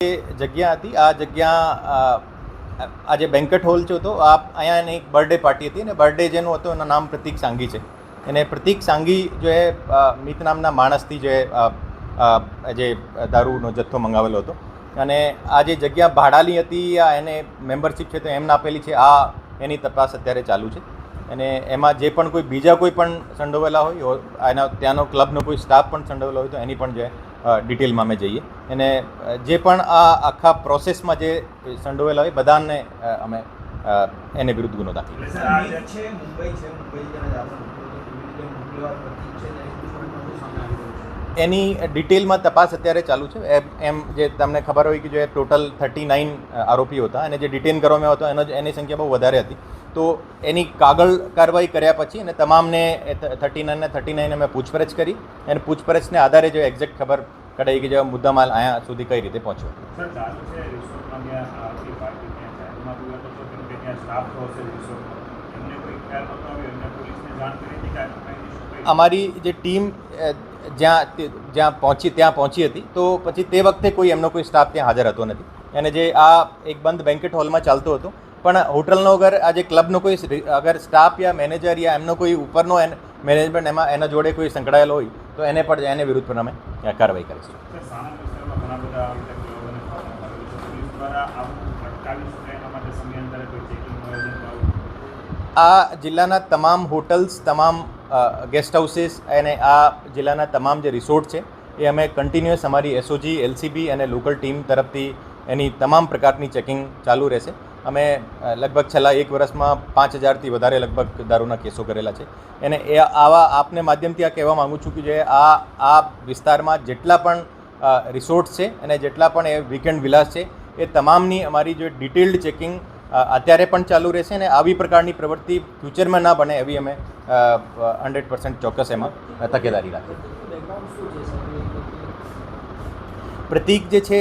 જગ્યા હતી આ જગ્યા આજે બેન્કેટ હોલ છે તો અહીંયા એની એક બર્થડે પાર્ટી હતી અને બર્થડે જેનું હતું એનું નામ પ્રતીક સાંઘી છે અને પ્રતીક સાંઘી જો એ મિત નામના માણસથી જે દારૂનો જથ્થો મંગાવેલો હતો અને આ જે જગ્યા ભાડાની હતી આ એને મેમ્બરશિપ છે તો એમને આપેલી છે આ એની તપાસ અત્યારે ચાલુ છે અને એમાં જે પણ કોઈ બીજા કોઈ પણ સંડોવેલા હોય એના ત્યાંનો ક્લબનો કોઈ સ્ટાફ પણ સંડોવેલો હોય તો એની પણ જે ડિટેલમાં અમે જઈએ અને જે પણ આ આખા પ્રોસેસમાં જે સંડોવેલા હોય બધાને અમે એને વિરુદ્ધ ગુનો દાખલ એની ડિટેલમાં તપાસ અત્યારે ચાલુ છે એમ જે તમને ખબર હોય કે જે ટોટલ 39 આરોપીઓ હતા અને જે ડિટેન કરવામાં આવ્યો હતો એની સંખ્યા બહુ વધારે હતી તો એની કાગળ કાર્યવાહી કર્યા પછી અને તમામને 39 અમે પૂછપરછ કરી અને પૂછપરછને આધારે જો એક્ઝેક્ટ ખબર કઢાઈ કે જે મુદ્દામાલ અહીંયા સુધી કઈ રીતે પહોંચ્યો. અમારી જે ટીમ જ્યાં પહોંચી હતી તો પછી તે વખતે કોઈ એમનો કોઈ સ્ટાફ ત્યાં હાજર હતો નથી અને જે આ એક બંધ બેન્કેટ હોલમાં ચાલતો હતો પણ હોટલનો અગર આ જે ક્લબનો કોઈ અગર સ્ટાફ યા મેનેજર યા એમનો કોઈ ઉપરનો મેનેજમેન્ટ એના જોડે કોઈ સંકળાયેલો હોય તો એને વિરુદ્ધ પણ અમે કાર્યવાહી કરીશું. આ જિલ્લાના તમામ હોટલ્સ તમામ ગેસ્ટ હાઉસીસ અને આ જિલ્લાના તમામ જે રિસોર્ટ છે એ અમે કન્ટિન્યુઅસ અમારી એસઓજી એલસીબી અને લોકલ ટીમ તરફથી એની તમામ પ્રકારની ચેકિંગ ચાલુ રહેશે. અમે લગભગ છેલ્લા 1 વર્ષમાં 5000થી વધારે લગભગ દારૂના કેસો કરેલા છે અને એ આપને માધ્યમથી આ કહેવા માગું છું કે જે આ વિસ્તારમાં જેટલા પણ રિસોર્ટ્સ છે અને જેટલા પણ એ વીકેન્ડ વિલાસ છે એ તમામની અમારી જે ડિટેલ્ડ ચેકિંગ અત્યારે પણ ચાલુ રહેશે અને આવી પ્રકારની પ્રવૃત્તિ ફ્યુચરમાં ના બને એવી અમે 100% ચોક્કસ એમાં તકેદારી રાખીએ. પ્રતીક જે છે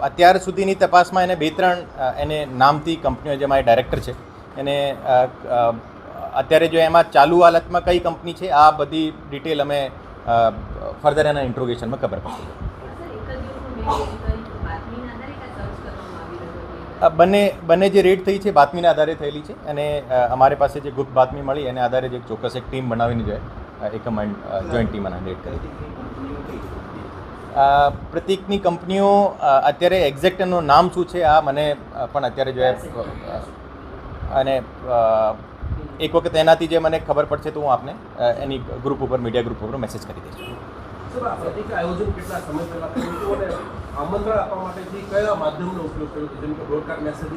અત્યાર સુધીની તપાસમાં એને 2-3 એને નામથી કંપનીઓ જે મારી ડાયરેક્ટર છે એને અત્યારે જો એમાં ચાલુ હાલતમાં કઈ કંપની છે આ બધી ડિટેલ અમે ફર્ધર એના ઇન્ટ્રોગેશનમાં ખબર પડશે. બંને જે રેડ થઈ છે બાતમીના આધારે થયેલી છે અને અમારી પાસે જે ગુપ્ત બાતમી મળી એને આધારે જે ચોક્કસ એક ટીમ બનાવીને જોઈએ એક જોઈન્ટ ટીમ અને રેડ કરી. પ્રતીકની કંપનીઓ અત્યારે એક્ઝેક્ટ એનું નામ શું છે આ મને પણ અત્યારે જો અને એક વખત એનાથી જે મને ખબર પડશે તો હું આપને એની ગ્રુપ ઉપર મીડિયા ગ્રુપ ઉપર મેસેજ કરી દઈશ.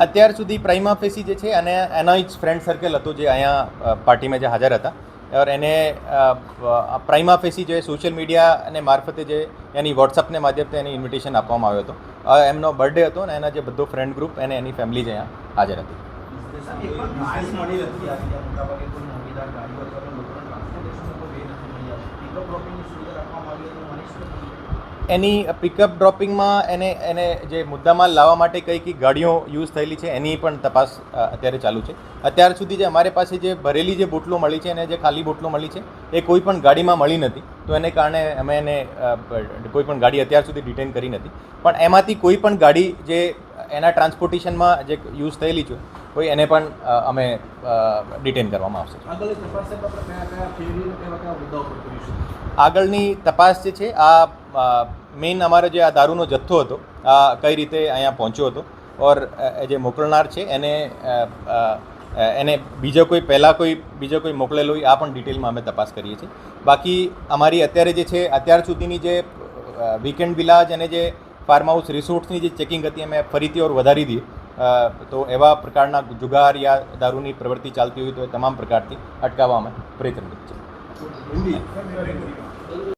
અત્યાર સુધી પ્રાઇમા ફેસી જે છે અને એનો એક ફ્રેન્ડ સર્કલ હતો જે અહીંયા પાર્ટીમાં જે હાજર હતા और એને પ્રાઇમા ફેસી જે સોશિયલ મીડિયા અને મારફતે જે એની વોટ્સઅપને માધ્યમથી એની ઇન્વિટેશન આપવામાં આવ્યો હતો. એમનો બર્થડે હતો અને એના જે બધો ફ્રેન્ડ ગ્રુપ અને એની ફેમિલી જે અહીંયા હાજર હતી. એની પિકઅપ ડ્રોપિંગમાં એને જે મુદ્દામાલ લાવવા માટે કઈ ગાડીઓ યુઝ થયેલી છે એની પણ તપાસ અત્યારે ચાલુ છે. અત્યાર સુધી જે અમારી પાસે જે ભરેલી જે બોટલો મળી છે અને જે ખાલી બોટલો મળી છે એ કોઈ પણ ગાડીમાં મળી નથી તો એને કારણે અમે એને કોઈ પણ ગાડી અત્યાર સુધી ડિટેન કરી નથી પણ એમાંથી કોઈ પણ ગાડી જે એના ટ્રાન્સપોર્ટેશનમાં જે યુઝ થયેલી છે કોઈ એને પણ અમે ડિટેન કરવામાં આવશે. આગળની તપાસ જે છે આ મેઇન અમારો જે આ દારૂનો જથ્થો હતો આ કઈ રીતે અહીંયા પહોંચ્યો હતો ઓર જે મોકલનાર છે એને બીજો કોઈ મોકલેલો હોય આ પણ ડિટેલમાં અમે તપાસ કરીએ છીએ. બાકી અમારી અત્યારે જે છે અત્યાર સુધીની જે વીકેન્ડ વિલાજ અને જે ફાર્મ હાઉસ રિસોર્ટ્સની જે ચેકિંગ હતી અમે ફરીથી ઓર વધારી દઈએ તો એવા પ્રકારના જુગાર યા દારૂની પ્રવૃત્તિ ચાલતી હોય તો એ તમામ પ્રકારથી અટકાવવા અમે પ્રયત્નરત છે.